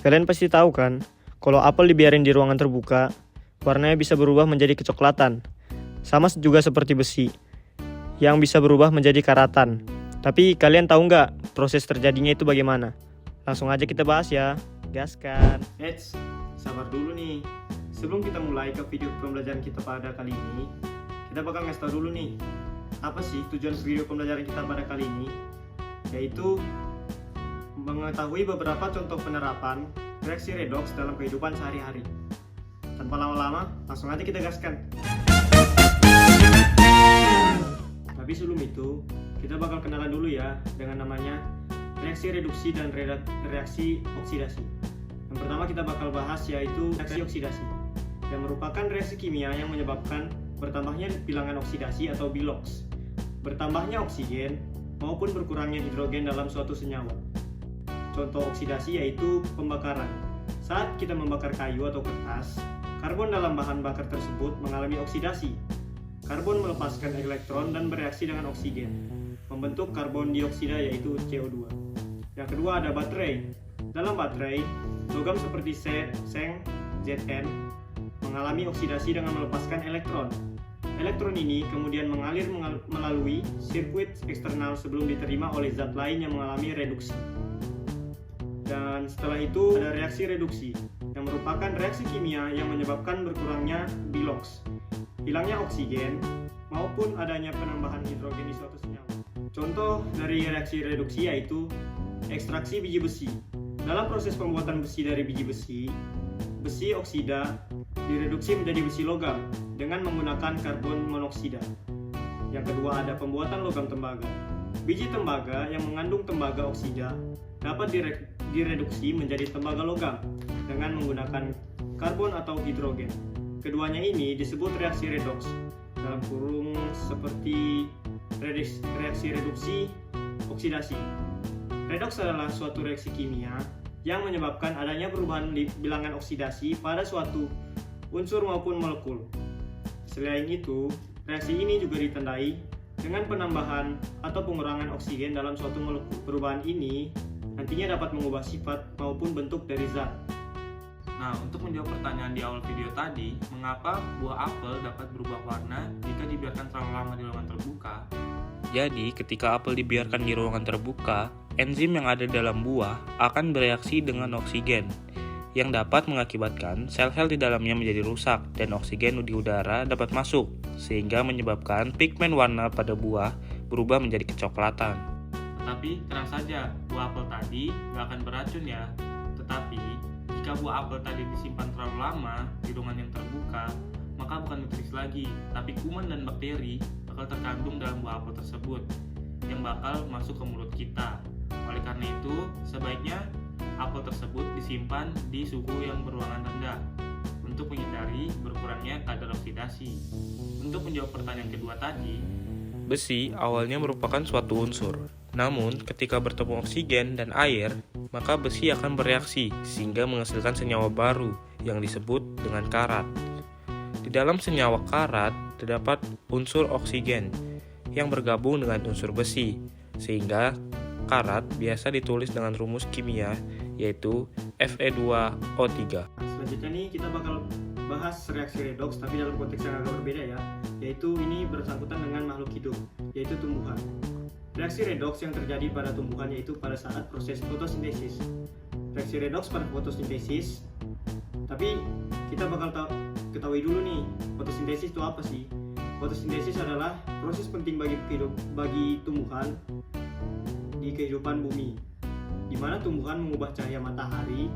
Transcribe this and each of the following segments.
Kalian pasti tahu kan, kalau apel dibiarin di ruangan terbuka, warnanya bisa berubah menjadi kecoklatan. Sama juga seperti besi, yang bisa berubah menjadi karatan. Tapi kalian tahu nggak proses terjadinya itu bagaimana? Langsung aja kita bahas ya, gaskan. Sabar dulu nih. Sebelum kita mulai ke video pembelajaran kita pada kali ini, kita bakal ngasih tahu dulu nih, apa sih tujuan video pembelajaran kita pada kali ini? Yaitu mengetahui beberapa contoh penerapan reaksi redoks dalam kehidupan sehari-hari. Tanpa lama-lama, langsung aja kita gaskan. Tapi sebelum itu, kita bakal kenalan dulu ya dengan namanya reaksi reduksi dan reaksi oksidasi. Yang pertama kita bakal bahas yaitu reaksi oksidasi, yang merupakan reaksi kimia yang menyebabkan bertambahnya bilangan oksidasi atau biloks, bertambahnya oksigen maupun berkurangnya hidrogen dalam suatu senyawa. Contoh oksidasi yaitu pembakaran. Saat kita membakar kayu atau kertas, karbon dalam bahan bakar tersebut mengalami oksidasi. Karbon melepaskan elektron dan bereaksi dengan oksigen, membentuk karbon dioksida yaitu CO2. Yang kedua ada baterai. Dalam baterai, logam seperti seng, Zn mengalami oksidasi dengan melepaskan elektron. Elektron ini kemudian mengalir melalui sirkuit eksternal sebelum diterima oleh zat lain yang mengalami reduksi. Dan setelah itu ada reaksi reduksi, yang merupakan reaksi kimia yang menyebabkan berkurangnya biloks, hilangnya oksigen, maupun adanya penambahan hidrogen di suatu senyawa. Contoh dari reaksi reduksi yaitu ekstraksi biji besi. Dalam proses pembuatan besi dari biji besi, besi oksida direduksi menjadi besi logam dengan menggunakan karbon monoksida. Yang kedua ada pembuatan logam tembaga. Biji tembaga yang mengandung tembaga oksida dapat direduksi menjadi tembaga logam dengan menggunakan karbon atau hidrogen. Keduanya ini disebut reaksi redoks, dalam kurung seperti reaksi reduksi oksidasi. Redoks adalah suatu reaksi kimia yang menyebabkan adanya perubahan bilangan oksidasi pada suatu unsur maupun molekul. Selain itu, reaksi ini juga ditandai dengan penambahan atau pengurangan oksigen dalam suatu molekul. Perubahan ini nantinya dapat mengubah sifat maupun bentuk dari zat. Nah, untuk menjawab pertanyaan di awal video tadi, mengapa buah apel dapat berubah warna jika dibiarkan terlalu lama di ruangan terbuka? Jadi, ketika apel dibiarkan di ruangan terbuka, enzim yang ada dalam buah akan bereaksi dengan oksigen, yang dapat mengakibatkan sel-sel di dalamnya menjadi rusak dan oksigen di udara dapat masuk, sehingga menyebabkan pigmen warna pada buah berubah menjadi kecoklatan. Tapi tenang saja, buah apel tadi nggak akan beracun ya. Tetapi jika buah apel tadi disimpan terlalu lama di ruangan yang terbuka, maka bukan nutrisi lagi, tapi kuman dan bakteri bakal terkandung dalam buah apel tersebut yang bakal masuk ke mulut kita. Oleh karena itu, sebaiknya apel tersebut disimpan di suhu yang berruangan rendah untuk menghindari berkurangnya kadar oksidasi. Untuk menjawab pertanyaan kedua tadi, besi awalnya merupakan suatu unsur. Namun, ketika bertemu oksigen dan air, maka besi akan bereaksi sehingga menghasilkan senyawa baru yang disebut dengan karat. Di dalam senyawa karat terdapat unsur oksigen yang bergabung dengan unsur besi, sehingga karat biasa ditulis dengan rumus kimia yaitu Fe2O3. Selanjutnya nih kita bakal bahas reaksi redoks tapi dalam konteks yang agak berbeda ya, yaitu ini bersangkutan dengan makhluk hidup, yaitu tumbuhan. Reaksi redoks yang terjadi pada tumbuhan yaitu pada saat proses fotosintesis. Reaksi redoks pada fotosintesis, tapi kita bakal ketahui dulu nih, fotosintesis itu apa sih? Fotosintesis adalah proses penting bagi tumbuhan di kehidupan bumi, di mana tumbuhan mengubah cahaya matahari,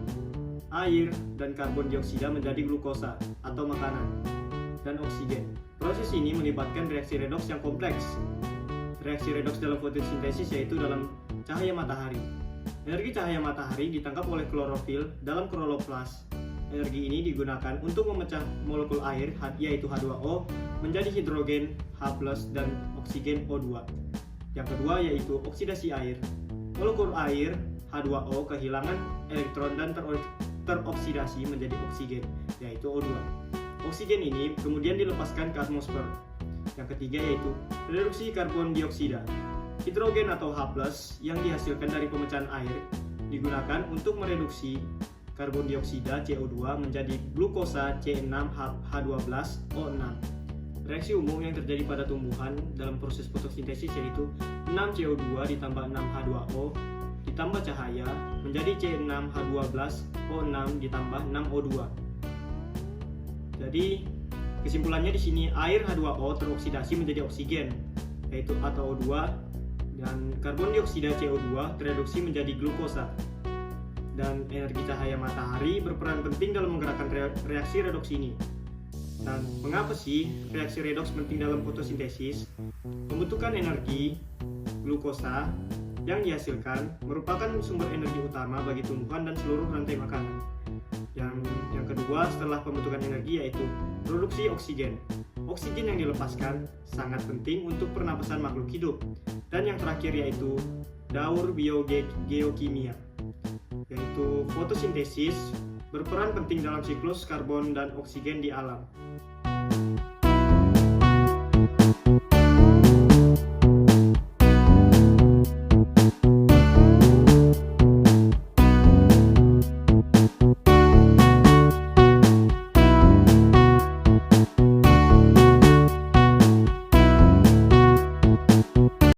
air, dan karbon dioksida menjadi glukosa atau makanan, dan oksigen. Proses ini melibatkan reaksi redoks yang kompleks. Reaksi redoks dalam fotosintesis yaitu dalam cahaya matahari. Energi cahaya matahari ditangkap oleh klorofil dalam kloroplas. Energi ini digunakan untuk memecah molekul air yaitu H2O menjadi hidrogen H+, dan oksigen O2. Yang kedua yaitu oksidasi air. Molekul air H2O kehilangan elektron dan teroksidasi menjadi oksigen, yaitu O2. Oksigen ini kemudian dilepaskan ke atmosfer. Yang ketiga yaitu reduksi karbon dioksida. Hidrogen atau H+ yang dihasilkan dari pemecahan air digunakan untuk mereduksi karbon dioksida CO2 menjadi glukosa C6H12O6. Reaksi umum yang terjadi pada tumbuhan dalam proses fotosintesis yaitu 6 CO2 ditambah 6 H2O ditambah cahaya menjadi C6H12O6 ditambah 6 O2. Jadi kesimpulannya di sini air H2O teroksidasi menjadi oksigen yaitu atau O2 dan karbon dioksida CO2 tereduksi menjadi glukosa. Dan energi cahaya matahari berperan penting dalam menggerakkan reaksi redoks ini. Dan mengapa sih reaksi redoks penting dalam fotosintesis? Pembentukan energi glukosa yang dihasilkan merupakan sumber energi utama bagi tumbuhan dan seluruh rantai makanan. Yang kedua setelah pembentukan energi yaitu produksi oksigen. Oksigen yang dilepaskan sangat penting untuk pernapasan makhluk hidup. Dan yang terakhir yaitu daur biogeokimia, yaitu fotosintesis berperan penting dalam siklus karbon dan oksigen di alam.